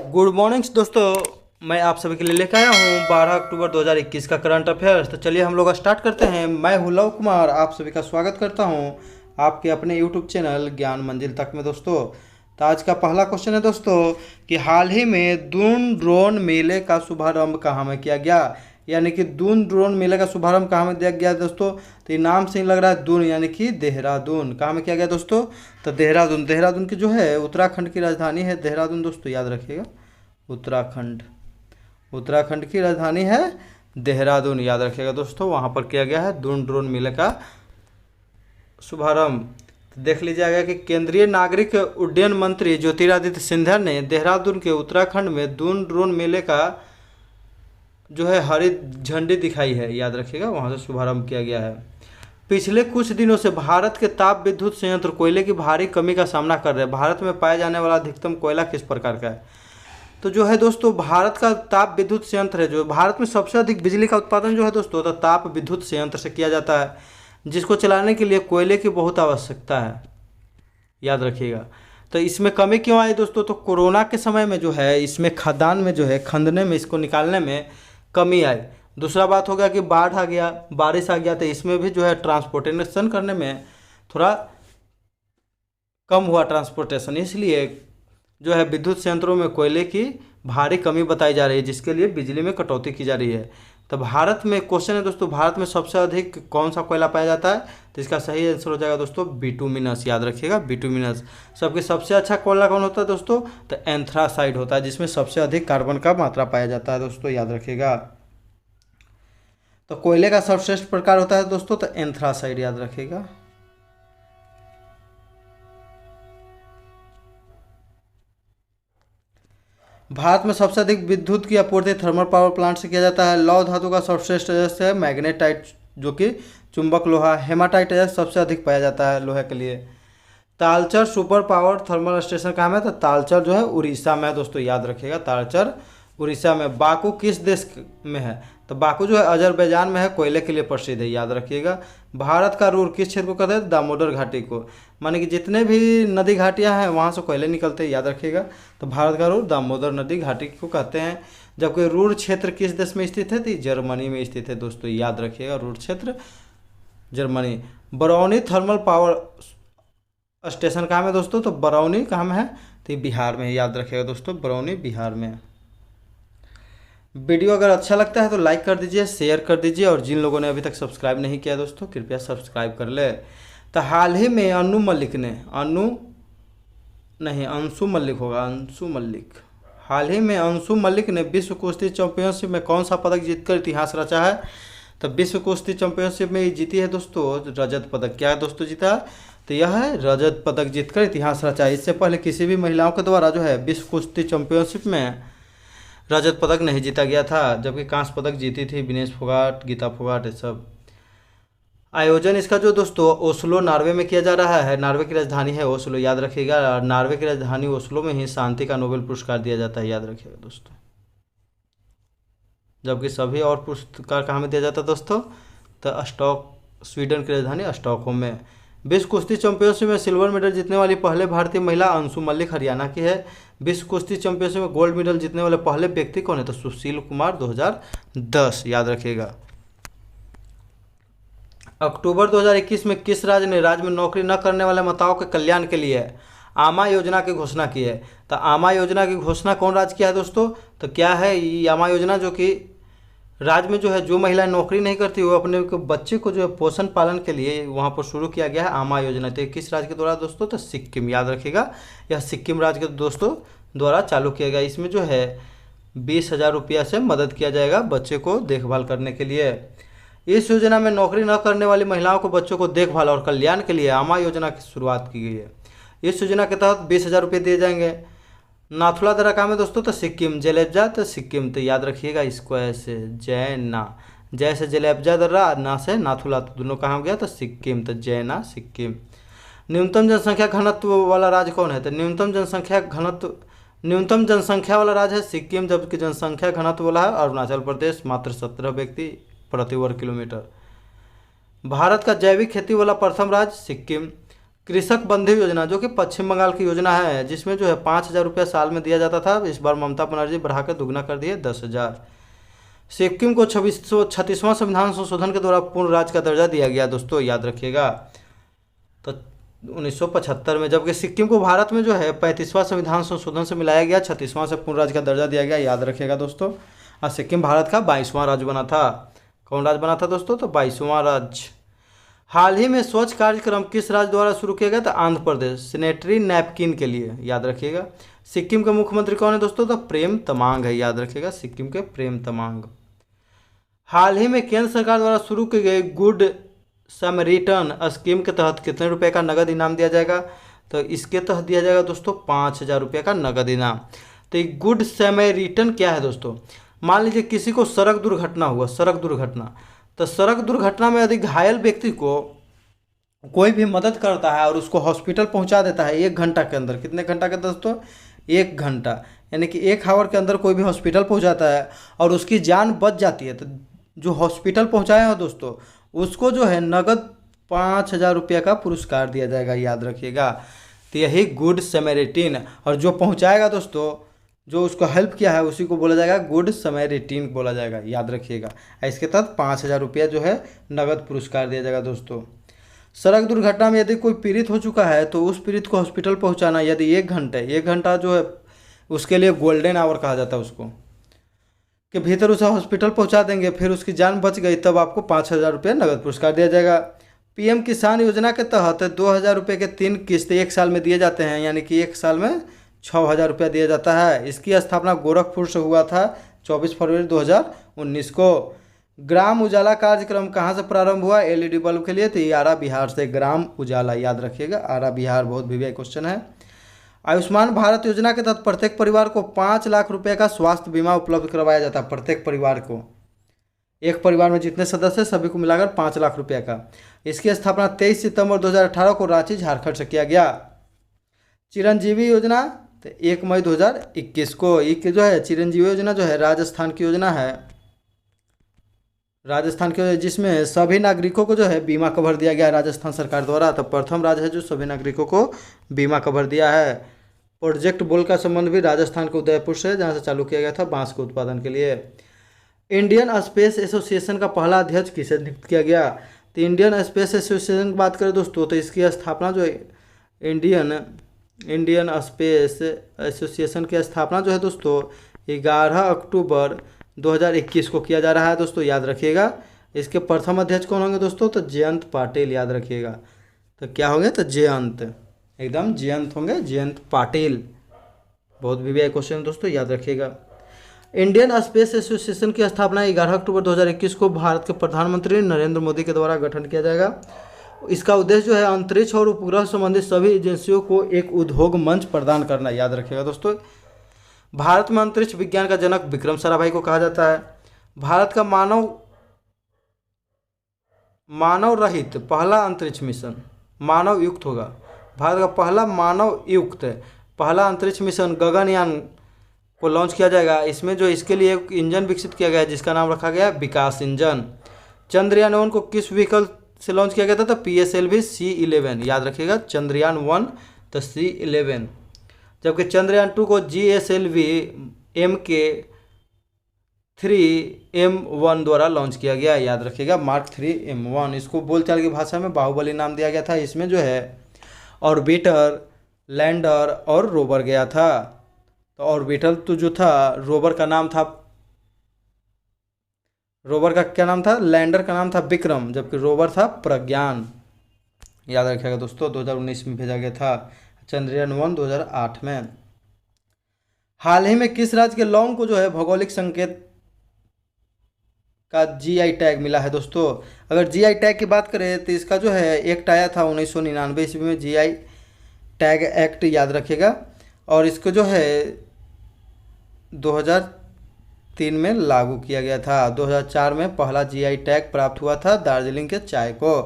Good morning दोस्तों। मैं आप सभी के लिए लेकर आया हूँ 12 अक्टूबर 2021 का करंट अफेयर्स। तो चलिए हम लोग स्टार्ट करते हैं। मैं हूँ लव कुमार, आप सभी का स्वागत करता हूँ आपके अपने यूट्यूब चैनल ज्ञान मंजिल तक में। दोस्तों तो आज का पहला क्वेश्चन है दोस्तों कि हाल ही में दून ड्रोन मेले का शुभारंभ कहाँ में किया गया। यानी कि दून ड्रोन मेले का शुभारंभ कहाँ में दिया गया दोस्तों। तो ये नाम से ही लग रहा है दून, यानी कि देहरादून। कहाँ में किया गया दोस्तों? तो देहरादून। देहरादून की जो है उत्तराखंड की राजधानी है देहरादून। दोस्तों याद रखिएगा, उत्तराखंड, उत्तराखंड की राजधानी है देहरादून, याद रखिएगा दोस्तों। वहाँ पर किया गया है दून ड्रोन मेले का शुभारंभ। तो देख लीजिएगा कि केंद्रीय नागरिक उड्डयन मंत्री ज्योतिरादित्य सिंधिया ने देहरादून के उत्तराखंड में दून ड्रोन मेले का जो है हरी झंडी दिखाई है, याद रखिएगा। वहाँ से शुभारंभ किया गया है। पिछले कुछ दिनों से भारत के ताप विद्युत संयंत्र कोयले की भारी कमी का सामना कर रहे हैं। भारत में पाया जाने वाला अधिकतम कोयला किस प्रकार का है? तो जो है दोस्तों भारत का ताप विद्युत संयंत्र है, जो भारत में सबसे अधिक बिजली का उत्पादन जो है दोस्तों तो ताप विद्युत संयंत्र से किया जाता है, जिसको चलाने के लिए कोयले की बहुत आवश्यकता है, याद रखिएगा। तो इसमें कमी क्यों आई दोस्तों? तो कोरोना के समय में जो है इसमें खदान में जो है खंदने में, इसको निकालने में कमी आई। दूसरा बात हो गया कि बाढ़ आ गया, बारिश आ गया, तो इसमें भी जो है ट्रांसपोर्टेशन करने में थोड़ा कम हुआ ट्रांसपोर्टेशन, इसलिए जो है विद्युत संयंत्रों में कोयले की भारी कमी बताई जा रही है, जिसके लिए बिजली में कटौती की जा रही है। तो भारत में क्वेश्चन है दोस्तों, भारत में सबसे अधिक कौन सा कोयला पाया जाता है? तो इसका सही आंसर हो जाएगा दोस्तों बिटुमिनस, याद रखिएगा बिटुमिनस। सबसे अच्छा कोयला कौन होता है दोस्तों? तो एंथ्रासाइड होता है, जिसमें सबसे अधिक कार्बन का मात्रा पाया जाता है दोस्तों, याद रखिएगा। तो कोयले का सर्वश्रेष्ठ प्रकार होता है दोस्तों तो एंथ्रासाइड, याद रखिएगा। भारत में सबसे अधिक विद्युत की आपूर्ति थर्मल पावर प्लांट से किया जाता है। लौह धातु का सर्वश्रेष्ठ अयस्क है मैग्नेटाइट, जो कि चुंबक लोहा। हेमाटाइट अयस्क सबसे अधिक पाया जाता है लोहे के लिए। Talcher super power thermal station कहाँ में है? तो तालचर जो है उड़ीसा में है दोस्तों, याद रखिएगा। तालचर उड़ीसा में। बाकू किस देश में है? तो बाकू जो है अजरबैजान में है, कोयले के लिए प्रसिद्ध है, याद रखिएगा। भारत का रूर किस क्षेत्र को कहते हैं? दामोदर घाटी को। माने कि जितने भी नदी घाटियां हैं वहाँ से कोयले निकलते हैं, याद रखिएगा। तो भारत का रूर दामोदर नदी घाटी को कहते हैं। जबकि रूर क्षेत्र किस देश में स्थित है? तो जर्मनी में स्थित है दोस्तों, याद रखिएगा। रूर क्षेत्र Germany. Barauni thermal power station कहाँ में दोस्तों? तो बरौनी कहाँ में है? तो बिहार में, याद रखिएगा दोस्तों, बरौनी बिहार में। वीडियो अगर अच्छा लगता है तो लाइक कर दीजिए, शेयर कर दीजिए, और जिन लोगों ने अभी तक सब्सक्राइब नहीं किया दोस्तों कृपया सब्सक्राइब कर ले। तो हाल ही में अंशु मल्लिक होगा, अंशु मल्लिक। हाल ही में अंशु मल्लिक ने विश्व कुश्ती चैंपियनशिप में कौन सा पदक जीतकर इतिहास रचा है? तो विश्व कुश्ती चैंपियनशिप में जीती है दोस्तों रजत पदक। क्या दोस्तों जीता? तो यह है रजत पदक जीतकर इतिहास रचा है। इससे पहले किसी भी महिलाओं के द्वारा जो है विश्व कुश्ती चैंपियनशिप में रजत पदक नहीं जीता गया था, जबकि कांस्य पदक जीती थी विनेश फोगाट, गीता फोगाट, ये सब। आयोजन इसका जो दोस्तों ओस्लो नॉर्वे में किया जा रहा है। नॉर्वे की राजधानी है ओस्लो, याद रखिएगा। नॉर्वे की राजधानी ओस्लो में ही शांति का नोबेल पुरस्कार दिया जाता है, याद रखिएगा दोस्तों। जबकि सभी और पुरस्कार कहाँ में दिया जाता है दोस्तों? तो स्वीडन की राजधानी स्टॉकहोम में। विश्व कुश्ती चैंपियनशिप में सिल्वर मेडल जीतने वाली पहले भारतीय महिला अंशु मल्लिक हरियाणा की है। विश्व कुश्ती चैंपियनशिप में गोल्ड मेडल जीतने वाले पहले व्यक्ति कौन है? तो सुशील कुमार 2010, याद रखिएगा। अक्टूबर 2021 में किस राज्य ने राज्य में नौकरी न करने वाले मतदाताओं के कल्याण के लिए आमा योजना की घोषणा की है? तो आमा योजना की घोषणा कौन राज्य किया है दोस्तों? तो क्या है ये आमा योजना? जो कि राज्य में जो है जो महिलाएं नौकरी नहीं करती वो अपने बच्चे को जो है पोषण पालन के लिए वहाँ पर शुरू किया गया है आमा योजना। तो किस राज्य के द्वारा दोस्तों? तो सिक्किम, याद रखिएगा। यह सिक्किम राज्य के दोस्तों द्वारा चालू किया गया। इसमें जो है 20,000 रुपया से मदद किया जाएगा बच्चे को देखभाल करने के लिए। इस योजना में नौकरी न करने वाली महिलाओं को बच्चों को देखभाल और कल्याण के लिए आमा योजना की शुरुआत की गई है। इस योजना के तहत 20,000 रुपये दिए जाएंगे। नाथुला दर्रा कहाँ में दोस्तों? तो सिक्किम। जलेबजा तो सिक्किम। तो याद रखिएगा इसको ऐसे, जैना, जैसे जलेबजा दर्रा, ना से नाथुला, तो दोनों कहाँ हो गया? तो सिक्किम। तो जैना सिक्किम। न्यूनतम जनसंख्या घनत्व वाला राज्य कौन है? तो न्यूनतम जनसंख्या वाला राज्य है सिक्किम, जबकि जनसंख्या घनत्व वाला है अरुणाचल प्रदेश, मात्र 17 व्यक्ति प्रति वर्ग किलोमीटर। भारत का जैविक खेती वाला प्रथम राज्य सिक्किम। कृषक बंधु योजना जो कि पश्चिम बंगाल की योजना है, जिसमें जो है 5,000 रुपया साल में दिया जाता था, इस बार ममता बनर्जी बढ़ाकर दुगना कर दिए 10,000। सिक्किम को 36वां संविधान संशोधन के द्वारा पूर्ण राज्य का दर्जा दिया गया दोस्तों, याद रखिएगा। तो 1975 में, जबकि सिक्किम को भारत में जो है 35वां संविधान संशोधन से मिलाया गया, 36वां से पूर्ण राज्य का दर्जा दिया गया, याद रखिएगा दोस्तों। और सिक्किम भारत का 22वां राज्य बना था। कौन राज्य बना था दोस्तों? तो 22वां राज्य। हाल ही में स्वच्छ कार्यक्रम किस राज्य द्वारा शुरू किया गया था? आंध्र प्रदेश, सैनिटरी नैपकिन के लिए, याद रखिएगा। सिक्किम के मुख्यमंत्री कौन है दोस्तों? तो प्रेम तमांग है, याद रखिएगा, सिक्किम के प्रेम तमांग। हाल ही में केंद्र सरकार द्वारा शुरू की गई गुड समरिटन स्कीम के तहत कितने रुपए का नगद इनाम दिया जाएगा? तो इसके तहत दिया जाएगा दोस्तों 5,000 रुपये का नगद इनाम। तो ये गुड समरिटन क्या है दोस्तों? मान लीजिए किसी को सड़क दुर्घटना हुआ, सड़क दुर्घटना, तो सड़क दुर्घटना में यदि घायल व्यक्ति को कोई भी मदद करता है और उसको हॉस्पिटल पहुंचा देता है 1 घंटा के अंदर, कितने घंटा के दोस्तों? 1 घंटा, यानी कि 1 आवर के अंदर कोई भी हॉस्पिटल पहुंचाता है और उसकी जान बच जाती है, तो जो हॉस्पिटल पहुंचाया हो दोस्तों उसको जो है नगद 5,000 रुपये का पुरस्कार दिया जाएगा, याद रखिएगा। तो यही गुड समरिटन, और जो पहुंचाएगा दोस्तों, जो उसको हेल्प किया है उसी को बोला जाएगा गुड समरिटन बोला जाएगा, याद रखिएगा। इसके तहत 5,000 रुपया जो है नगद पुरस्कार दिया जाएगा दोस्तों। सड़क दुर्घटना में यदि कोई पीड़ित हो चुका है तो उस पीड़ित को हॉस्पिटल पहुंचाना यदि 1 घंटा जो है उसके लिए गोल्डन आवर कहा जाता है, उसको के भीतर उसे हॉस्पिटल पहुंचा देंगे, फिर उसकी जान बच गई, तब आपको 5,000 रुपये नगद पुरस्कार दिया जाएगा। पीएम किसान योजना के तहत 2,000 रुपये के 3 किस्त 1 साल में दिए जाते हैं, यानी कि 1 साल में 6,000 रुपया दिया जाता है। इसकी स्थापना गोरखपुर से हुआ था 24 फरवरी 2019 को। ग्राम उजाला कार्यक्रम कहाँ से प्रारंभ हुआ एलईडी बल्ब के लिए? तो ये आरा बिहार से, ग्राम उजाला, याद रखिएगा, आरा बिहार, बहुत वीवीआई क्वेश्चन है। आयुष्मान भारत योजना के तहत प्रत्येक परिवार को 5 लाख रुपए का स्वास्थ्य बीमा उपलब्ध करवाया जाता है, प्रत्येक परिवार को। एक परिवार में जितने सदस्य सभी को मिलाकर 5 लाख रुपए का। इसकी स्थापना 23 सितंबर 2018 को रांची झारखंड से किया गया। चिरंजीवी योजना तो 1 मई 2021 को। एक जो है चिरंजीवी योजना जो है राजस्थान की योजना है, राजस्थान के, जिसमें सभी नागरिकों को जो है बीमा कवर दिया गया है राजस्थान सरकार द्वारा। तो प्रथम राज्य है जो सभी नागरिकों को बीमा कवर दिया है। प्रोजेक्ट बुल का संबंध भी राजस्थान के उदयपुर से, जहाँ से चालू किया गया था बांस के उत्पादन के लिए। इंडियन स्पेस एसोसिएशन का पहला अध्यक्ष किसे नियुक्त किया गया? तो इंडियन स्पेस एसोसिएशन की बात करें दोस्तों तो इसकी स्थापना जो इंडियन स्पेस एसोसिएशन की स्थापना जो है दोस्तों 11 अक्टूबर 2021 को किया जा रहा है दोस्तों, याद रखिएगा। इसके प्रथम अध्यक्ष कौन होंगे दोस्तों? तो जयंत पाटिल, याद रखिएगा। तो क्या होंगे? तो जयंत, एकदम जयंत होंगे, जयंत पाटिल। बहुत वीवीआई क्वेश्चन दोस्तों, याद रखिएगा। इंडियन स्पेस एसोसिएशन की स्थापना 11 अक्टूबर 2021 को भारत के प्रधानमंत्री नरेंद्र मोदी के द्वारा गठन किया जाएगा। इसका उद्देश्य जो है अंतरिक्ष और उपग्रह संबंधित सभी एजेंसियों को एक उद्योग मंच प्रदान करना, याद रखिएगा दोस्तों। भारत में अंतरिक्ष विज्ञान का जनक विक्रम साराभाई को कहा जाता है। भारत का मानव रहित पहला अंतरिक्ष मिशन, मानव युक्त होगा, भारत का पहला मानव युक्त पहला अंतरिक्ष मिशन गगनयान को लॉन्च किया जाएगा। इसमें जो इसके लिए एक इंजन विकसित किया गया है जिसका नाम रखा गया है विकास इंजन। चंद्रयान 1 को किस व्हीकल से लॉन्च किया गया था? तो PSLV C11, याद रखिएगा, चंद्रयान 1 तो C11। जबकि चंद्रयान 2 को GSLV MK3M1 द्वारा लॉन्च किया गया, याद रखिएगा, Mark 3 M1। इसको बोलचाल की भाषा में बाहुबली नाम दिया गया था। इसमें जो है ऑर्बिटर, लैंडर और रोवर गया था। तो ऑर्बिटर तो जो था, रोवर का नाम था, रोवर का क्या नाम था? लैंडर का नाम था विक्रम, जबकि रोवर था प्रज्ञान, याद रखिएगा दोस्तों। 2019 में भेजा गया था। चंद्रयान 1 2008 में। हाल ही में किस राज्य के लौंग को जो है भौगोलिक संकेत का GI टैग मिला है दोस्तों? अगर GI टैग की बात करें तो इसका जो है एक्ट आया था 1999 ईस्वी में, GI टैग एक्ट, याद रखिएगा। और इसको जो है 2003 में लागू किया गया था। 2004 में पहला GI टैग प्राप्त हुआ था दार्जिलिंग के चाय को।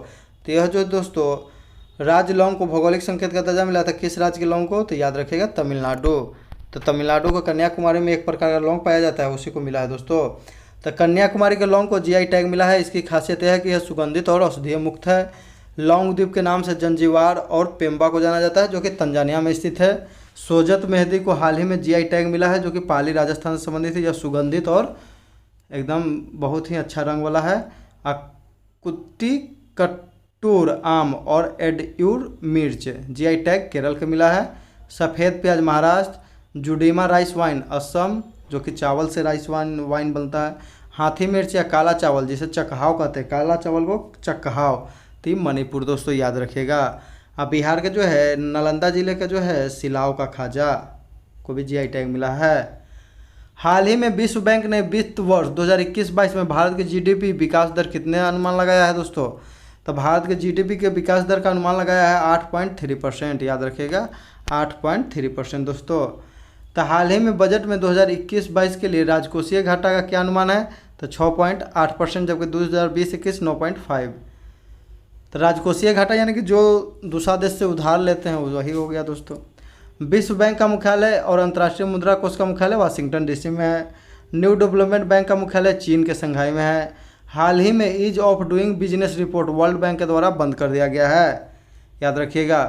तो यह जो दोस्तों राज्य लौंग को भौगोलिक संकेत का दर्जा मिला था, किस राज्य के लौंग को? तो याद रखिएगा तमिलनाडु। तो तमिलनाडु को कन्याकुमारी में एक प्रकार का लौंग पाया जाता है, उसी को मिला है दोस्तों। तो कन्याकुमारी के लौंग को GI टैग मिला है। इसकी खासियत यह है कि यह सुगंधित और औषधीय मुक्त है। लॉन्ग द्वीप के नाम से जंजीबार और पेम्बा को जाना जाता है, जो कि तंजानिया में स्थित है। सोजत मेहंदी को हाल ही में जीआई टैग मिला है, जो कि पाली राजस्थान से संबंधित है। यह सुगंधित और एकदम बहुत ही अच्छा रंग वाला है। कुट्टी कट्टूर आम और एडयूर मिर्च जीआई टैग केरल के मिला है। सफ़ेद प्याज महाराष्ट्र। जुडीमा राइस वाइन असम, जो कि चावल से राइस वाइन बनता है। हाथी मिर्च या काला चावल जिसे चकहाव कहते हैं, काला चावल को चकहाव, तो मणिपुर दोस्तों याद रखिएगा। अब बिहार के जो है नालंदा जिले का जो है सिलाव का खाजा को भी जीआई टैग मिला है। हाल ही में विश्व बैंक ने वित्त वर्ष 2021-22 में भारत के जीडीपी विकास दर कितने अनुमान लगाया है दोस्तों? तो भारत के जीडीपी के विकास दर का अनुमान लगाया है 8.3%, याद रखिएगा 8.3% दोस्तों। तो हाल ही में बजट में 2021-22 के लिए राजकोषीय घाटा का क्या अनुमान है? तो 6.8%, जबकि 2020-21 9.5। तो राजकोषीय घाटा यानी कि जो दूसरा देश से उधार लेते हैं वही हो गया दोस्तों। विश्व बैंक का मुख्यालय और अंतर्राष्ट्रीय मुद्रा कोष का मुख्यालय वाशिंगटन डीसी में है। न्यू डेवलपमेंट बैंक का मुख्यालय चीन के शंघाई में है। हाल ही में ease of doing business report World Bank के द्वारा बंद कर दिया गया है, याद रखिएगा।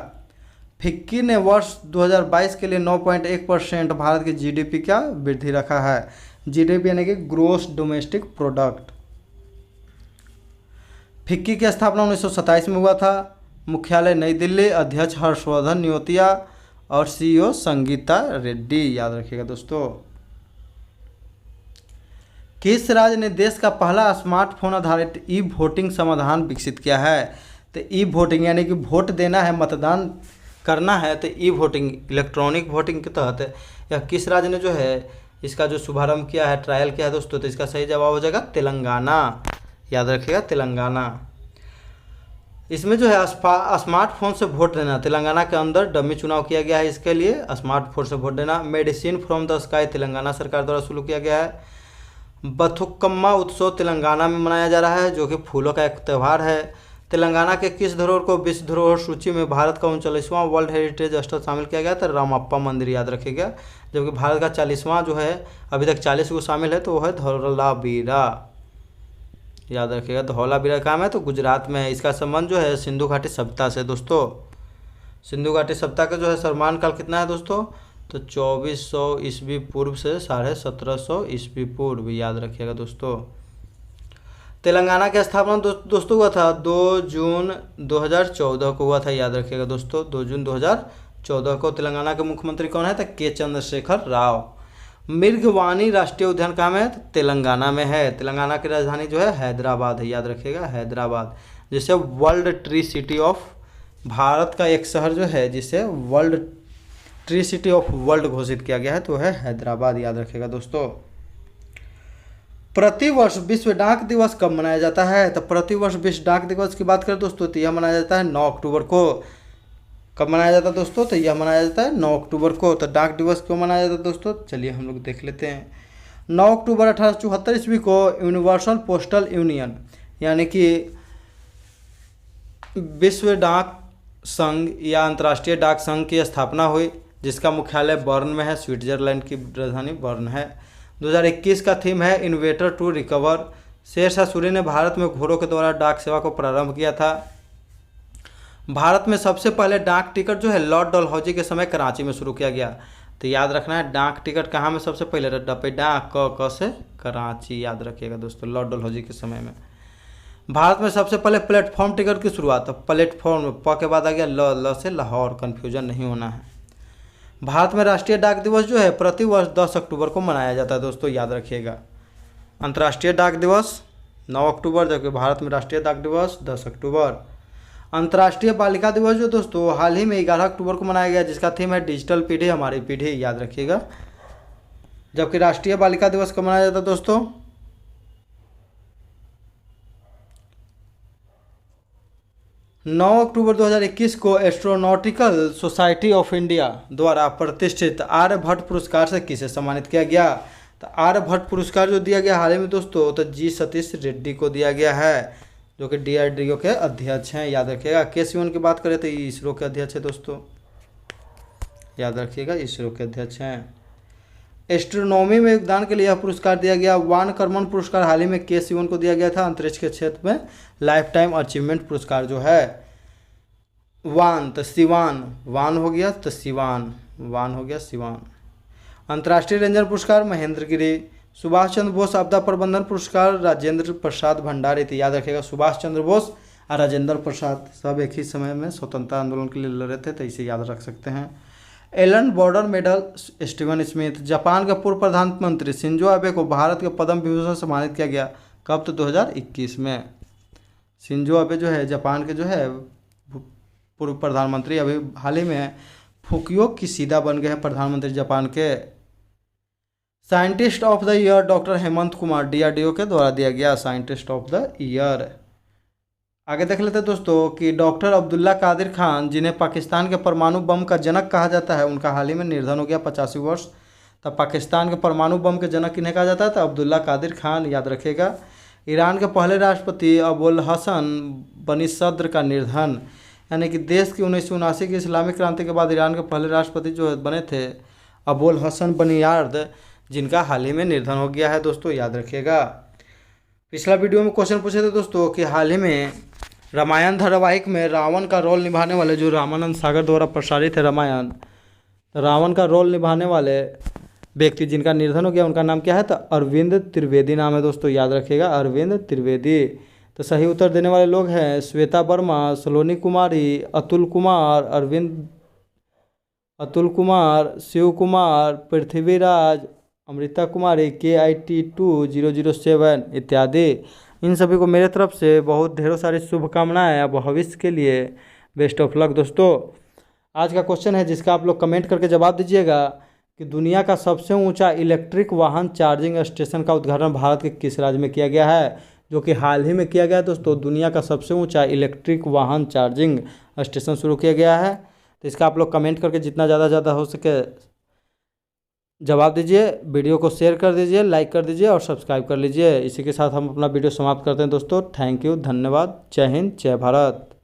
फिक्की ने वर्ष 2022 के लिए 9.1% भारत की जीडीपी का वृद्धि रखा है। जीडीपी यानी कि ग्रोस डोमेस्टिक प्रोडक्ट। फिक्की की स्थापना 1927 में हुआ था। मुख्यालय नई दिल्ली। अध्यक्ष हर्षवर्धन न्योतिया और सीईओ संगीता रेड्डी, याद रखिएगा दोस्तों। किस राज्य ने देश का पहला स्मार्टफोन आधारित ई वोटिंग समाधान विकसित किया है? तो ई वोटिंग यानी कि वोट देना है, मतदान करना है, तो ई वोटिंग इलेक्ट्रॉनिक वोटिंग के तहत यह किस राज्य ने जो है इसका जो शुभारंभ किया है, ट्रायल किया है दोस्तों? तो इसका सही जवाब हो जाएगा तेलंगाना, याद रखिएगा तेलंगाना। इसमें जो है स्मार्टफोन से वोट देना, तेलंगाना के अंदर डमी चुनाव किया गया है इसके लिए स्मार्टफोन से वोट देना। Medicine from the sky Telangana सरकार द्वारा शुरू किया गया है। बथुकम्मा उत्सव तेलंगाना में मनाया जा रहा है, जो कि फूलों का एक त्यौहार है। तेलंगाना के किस धरोहर को विश्व धरोहर सूची में भारत का 39वां वर्ल्ड हेरिटेज स्थल शामिल किया गया? तो रामप्पा मंदिर, याद रखिएगा। जबकि भारत का 40वां जो है, अभी तक 40 को शामिल है, तो वो है धौलावीरा, याद रखिएगा। धौलावीरा काम है तो गुजरात में है। इसका संबंध जो है सिंधु घाटी सभ्यता से दोस्तों। सिंधु घाटी सभ्यता का जो है सर्वमान काल कितना है दोस्तों? तो 2400 ईस्वी पूर्व से 1750 ईस्वी पूर्व, याद रखिएगा दोस्तों। तेलंगाना की स्थापना दोस्तों हुआ था 2 जून 2014 को हुआ था, याद रखिएगा दोस्तों। 2 जून 2014 को। तेलंगाना के मुख्यमंत्री कौन है? तो के चंद्रशेखर राव। मृगवानी राष्ट्रीय उद्यान कहाँ में है? तो तेलंगाना में है। तेलंगाना की राजधानी जो है हैदराबाद है, याद रखिएगा हैदराबाद। जिसे world tree city of, Bharat का एक शहर जो है जिसे world tree city of world घोषित किया गया है, तो है हैदराबाद, याद रखिएगा दोस्तों। प्रतिवर्ष विश्व डाक दिवस कब मनाया जाता है? तो प्रतिवर्ष विश्व डाक दिवस की बात करें दोस्तों तो यह मनाया जाता है 9 अक्टूबर को। कब मनाया जाता है दोस्तों? तो यह मनाया जाता है 9 अक्टूबर को। तो डाक दिवस क्यों मनाया जाता है दोस्तों? चलिए हम लोग देख लेते हैं। 9 अक्टूबर 1874 ईस्वी को यूनिवर्सल पोस्टल यूनियन यानी कि विश्व डाक संघ या अंतर्राष्ट्रीय डाक संघ की स्थापना हुई, जिसका मुख्यालय बर्न में है। स्विट्जरलैंड की राजधानी बर्न है। 2021 का थीम है inventor to recover. Sher Shah Suri ने भारत में घोड़ों के द्वारा डाक सेवा को प्रारंभ किया था। भारत में सबसे पहले डाक टिकट जो है लॉर्ड डलहौजी के समय कराची में शुरू किया गया। तो याद रखना है डाक टिकट कहाँ में सबसे पहले? डपे डाक क से कराची, याद रखिएगा दोस्तों, लॉर्ड डलहौजी के समय में। भारत में सबसे पहले प्लेटफॉर्म टिकट की शुरुआत, तो प्लेटफॉर्म प के बाद आ गया ल से लाहौर, कन्फ्यूजन नहीं होना है। भारत में राष्ट्रीय डाक दिवस जो है प्रतिवर्ष 10 अक्टूबर को मनाया जाता है दोस्तों, याद रखिएगा। अंतर्राष्ट्रीय डाक दिवस 9 अक्टूबर, जबकि भारत में राष्ट्रीय डाक दिवस 10 अक्टूबर। अंतर्राष्ट्रीय बालिका दिवस जो दोस्तों हाल ही में 11 अक्टूबर को मनाया गया, जिसका थीम है डिजिटल पीढ़ी हमारी पीढ़ी, याद रखिएगा। जबकि राष्ट्रीय बालिका दिवस कब मनाया जाता है दोस्तों? 9 अक्टूबर 2021 को एस्ट्रोनॉटिकल सोसाइटी ऑफ इंडिया द्वारा प्रतिष्ठित आर्यभट्ट पुरस्कार से किसे सम्मानित किया गया? तो आर्यभट्ट पुरस्कार जो दिया गया हाल ही में दोस्तों, तो जी सतीश रेड्डी को दिया गया है, जो कि DRDO के अध्यक्ष हैं, याद रखिएगा। के सिवन की बात करें तो इसरो के अध्यक्ष है दोस्तों, याद रखिएगा, इसरो के अध्यक्ष हैं। एस्ट्रोनॉमी में योगदान के लिए यह पुरस्कार दिया गया। वान कर्मन पुरस्कार हाल ही में के सिवन को दिया गया था। अंतरिक्ष के क्षेत्र में लाइफ टाइम अचीवमेंट पुरस्कार जो है वान तो सिवान, वान हो गया तो सिवान, वान हो गया सिवान। अंतर्राष्ट्रीय रेंजर पुरस्कार महेंद्र गिरी। सुभाष चंद्र बोस आपदा प्रबंधन पुरस्कार राजेंद्र प्रसाद भंडारी। तो याद रखिएगा सुभाष चंद्र बोस और राजेंद्र प्रसाद सब एक ही समय में स्वतंत्रता आंदोलन के लिए लड़े थे, तो इसे याद रख सकते हैं। Allan Border medal Steven Smith. Japan के पूर्व प्रधानमंत्री शिंजो आबे को भारत के पद्म विभूषण से सम्मानित किया गया, कब? तो 2021 में। शिंजो आबे जो है जापान के जो है पूर्व प्रधानमंत्री, अभी हाल ही में फुकुयो किशिदा बन गए हैं प्रधानमंत्री जापान के। Scientist of the year doctor Hemant Kumar, DRDO के द्वारा दिया गया साइंटिस्ट ऑफ द ईयर। आगे देख लेते हैं दोस्तों कि डॉक्टर अब्दुल्ला कादिर खान, जिन्हें पाकिस्तान के परमाणु बम का जनक कहा जाता है, उनका हाल ही में निधन हो गया 85 वर्ष। तब पाकिस्तान के परमाणु बम के जनक किन्हें कहा जाता है? तो अब्दुल्ला कादिर खान, याद रखिएगा। ईरान के पहले राष्ट्रपति अबुल हसन बनी सद्र का निधन, यानी कि देश की 1979 की इस्लामिक क्रांति के बाद ईरान के पहले राष्ट्रपति जो बने थे अबुल हसन बनीयार्द, जिनका हाल ही में निधन हो गया है दोस्तों, याद रखिएगा। पिछला वीडियो में क्वेश्चन पूछे थे दोस्तों कि हाल ही में रामायण धारावाहिक में रावण का रोल निभाने वाले, जो रामानंद सागर द्वारा प्रसारित है रामायण, रावण का रोल निभाने वाले व्यक्ति जिनका निधन हो गया, उनका नाम क्या है? तो अरविंद त्रिवेदी नाम है दोस्तों, याद रखिएगा, अरविंद त्रिवेदी। तो सही उत्तर देने वाले लोग हैं श्वेता वर्मा, सलोनी कुमारी, अतुल कुमार, अतुल कुमार, शिव कुमार, पृथ्वीराज, अमृता कुमारी, KIT2007 इत्यादि। इन सभी को मेरे तरफ से बहुत ढेरों सारी शुभकामनाएं। अब भविष्य के लिए बेस्ट ऑफ लक दोस्तों। आज का क्वेश्चन है जिसका आप लोग कमेंट करके जवाब दीजिएगा कि दुनिया का सबसे ऊंचा इलेक्ट्रिक वाहन चार्जिंग स्टेशन का उद्घाटन भारत के किस राज्य में किया गया है? जो कि हाल ही में किया गया है दोस्तों। दुनिया का सबसे ऊंचा इलेक्ट्रिक वाहन चार्जिंग स्टेशन शुरू किया गया है। तो इसका आप लोग कमेंट करके जितना ज़्यादा हो सके जवाब दीजिए। वीडियो को शेयर कर दीजिए, लाइक कर दीजिए और सब्सक्राइब कर लीजिए। इसी के साथ हम अपना वीडियो समाप्त करते हैं दोस्तों। थैंक यू, धन्यवाद, जय हिंद, जय भारत।